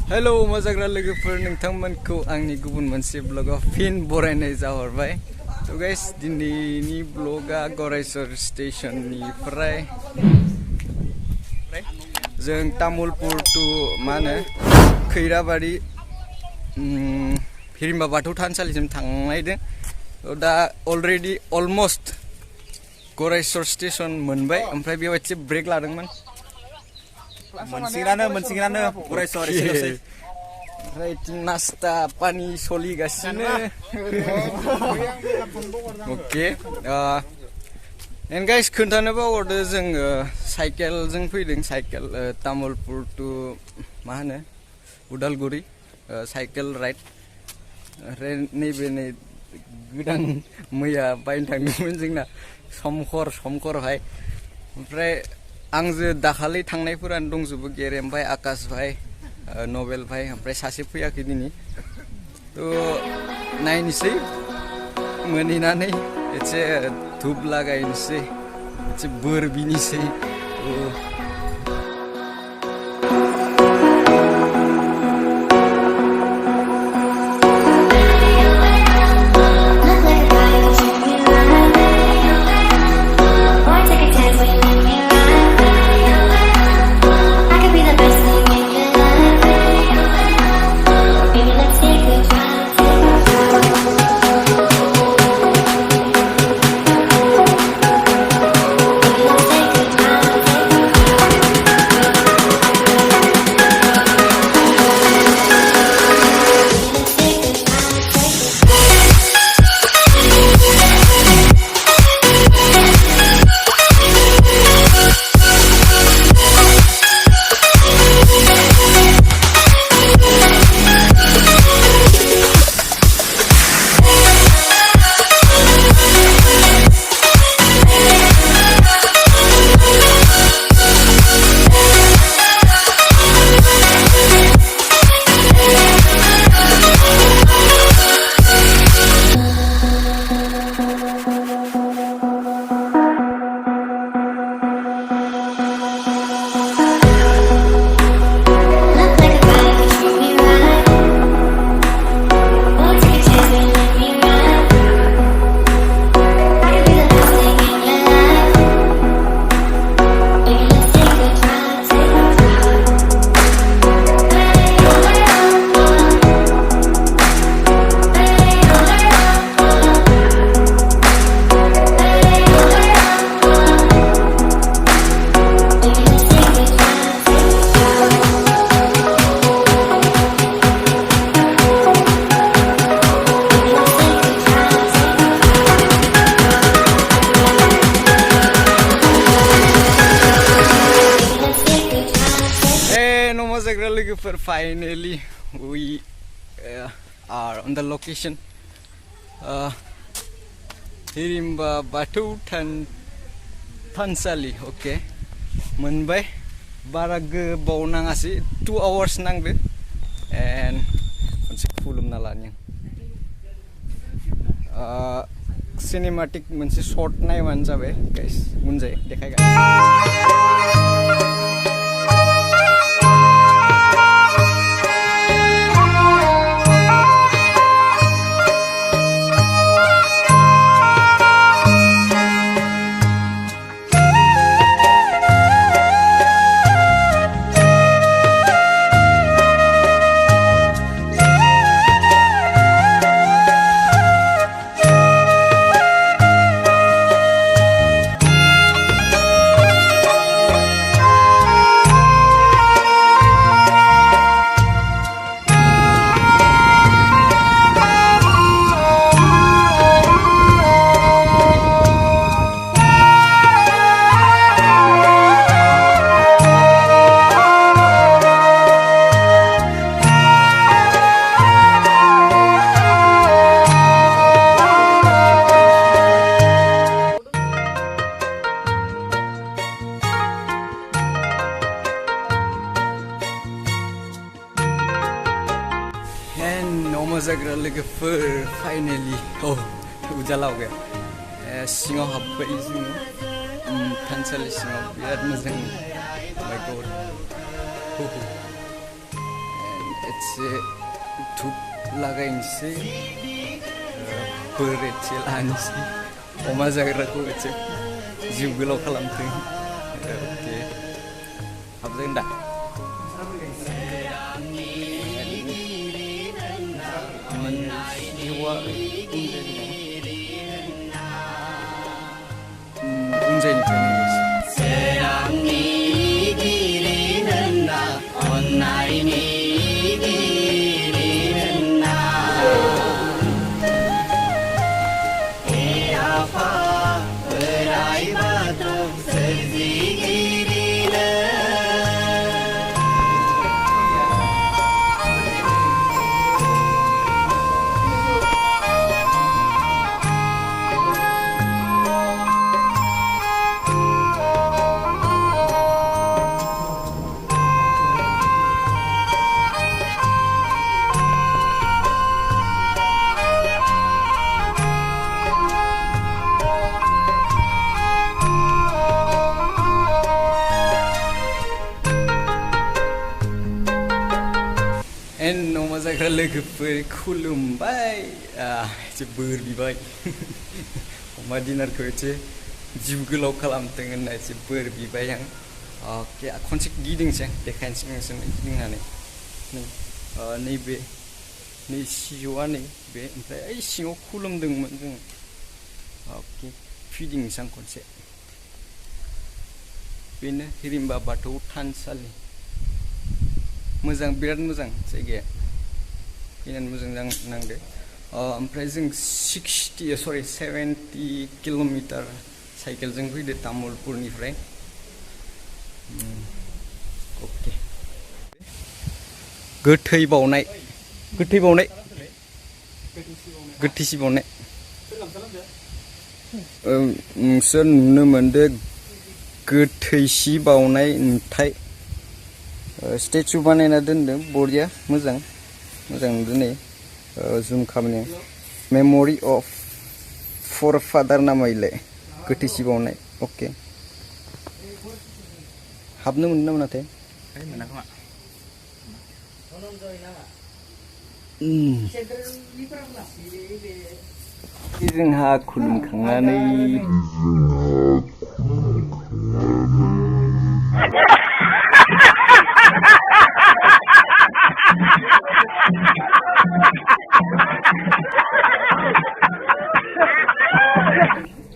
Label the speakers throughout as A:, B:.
A: Hello मोजाग्रा लोगोफोर नोंथांमोनखौ आंनि गुबुन मोनसे ब्लगाव फिन बरायनाय जाहरबाय तो गाइस दिनैनि ब्लगा गरायसर स्टेशननिफ्राय जों तामुलपुर टु माने खैराबारि हिरिम्बा बाथौ थानसालिसिम थांनायदों दा अलरेडी अलमोस्ट गरायसर स्टेशन मोनबाय ओमफ्राय बेयाव एसे ब्रेक लादोंमोन
B: मोनसिगोनानो गरायसर एसेल'सै
A: ओमफ्राय नास्ता पानि सोलिगासिनो ओके एन्ड गाइस खोन्थानो बावगारदो जों साइकेलजों फैदों साइकेल तामुलपुर टु मा होनो उदालगुरि साइकेल राइड ओमफ्राय नैबे नै गोदान मैया बायनो थांदोंमोन जोंना समखरहाय ओमफ्राय आंजों दाखालि थांनायफोरानो दंजोबो गेरेम भाई आकाश भाई नबेल भाई ओमफ्राय सासे फैयाखै दिनै थ' नायनोसै मोनहैनानै एसे धुप लागायनोसै एसे बोर बिनोसै Finally, we are on the location. Hirimba Bathwo Tansali. Okay. Moनबाय बारा गोबाव नाङासै 2 hours नांदो and मोनसे खुलुमना लानि सिनेमेटिक मोनसे शॉट नायबानो जाबाय गाइस उनजाय देखायगोन मोजाग्रा लोगोफोर फाइनाली उजाला गया सिङाव हाबबाय जोङो थानसालि सिङाव बिराद मोजां माय गॉड एसे धुप लागायनोसै बोर एसे लानोसै अमा जाग्राखौ एसे जिउ गोलाव खालामथों अके हाबजागोन दा जिउआ अमा जाग्रा लोगोफोर खुलुमबाय एसे बोर बिबाय अमा डिनारखौ एसे जिउ गोलाव खालामथों होनना एसे बोर बिबाय आं अके खनसे गिदिंसै देखायनोसै नोंसोरनो गिदिंनानै नैबे नै सिजौआ नै बे ओमफ्राय ओइ सिङाव खुलुमदोंमोन जों अके फिदिंसै आं खनसे बेनो हिरिम्बा बाथौ थानसालि मोजां बिराद मोजां जायगाया फैनानै मोजां नांदो ओमफ्राय जों 70 किल'मिटार साइकेलजों फैदो तामुलपुरनिफ्राय अके गोथै बावनाय गोथैसि बावनाय नोंसोर नुनो मोनदो गोथैसि बावनाय नुथाय स्टेचु बानायना दोनदों बरिया मोजां नुदों नै जुम खालामनो मेम'रि अफ फर फादार नामायलाय गोथैसि बावनाय अके हाबनो मोनदों ना मोनाथाय जोंहा खुलुमखांनानै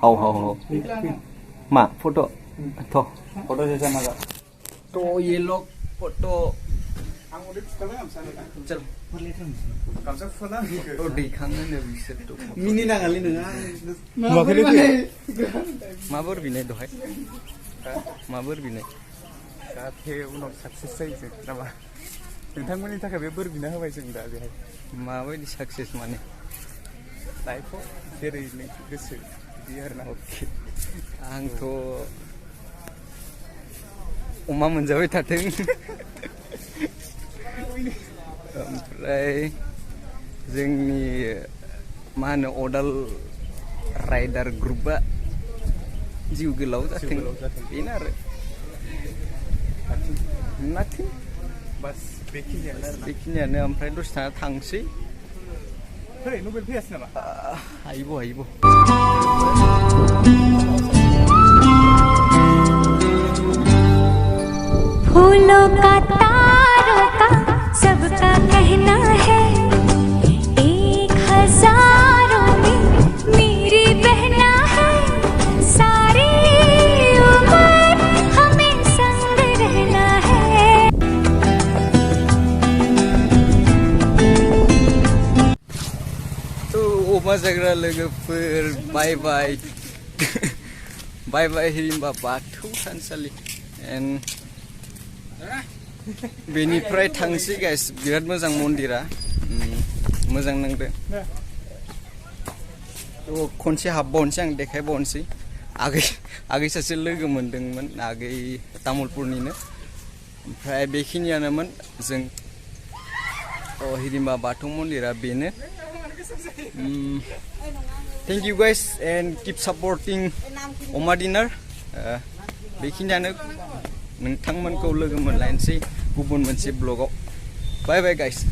A: हाव मा फट' फट' जैसा मजा तो ये लोग फोटो चल तो दैखांनो बिसोर मिनि नाङालै नोङा माबोर बिनाय दहाय माबोर बिनाय जाहाथे उनाव साक्सेस जायो नामा नोंथांमोननि थाखाय बे बोर बिना होबाय जों दा बेहाय माबायदि साक्सेस माने लाइफआव जेरै गोसो बिदि आरोना अके आंथ' अमा मोनजाबाय थाथों ओमफ्राय जोंनि मा होनो अदाल राइडार ग्रुपआ जिउ गोलाव जाथों बेनो आरो नाथिं बास बेखिनियानो ओमफ्राय दसे थाना थांसै फै मबाइल फैयासै नामा हायोब
C: फूलों का तारों का सबका कहना है 1000 में मेरी बहना है सारी उम्र हमें संग रहना है
A: तो अमा जाग्रा लोगोफोर बाय बाय हिरिम्बा बाथौ थानसालि एन्ड बेनिफ्राय थांसै गाइस बिराद मोजां मन्दिरा मोजां नांदों खनसे हाबबावनोसै आं देखायबावनोसै आगै सासे लोगो मोनदोंमोन आगै तामुलपुरनिनो ओमफ्राय बेखिनियानोमोन जों हिरिम्बा बाथौ मन्दिरा बेनो thank you guys and keep supporting OMAdinner बेखिनियानो नोंथांमोनखौ लोगो मोनलायनोसै गुबुन मोनसे ब्लगाव Bye bye guys.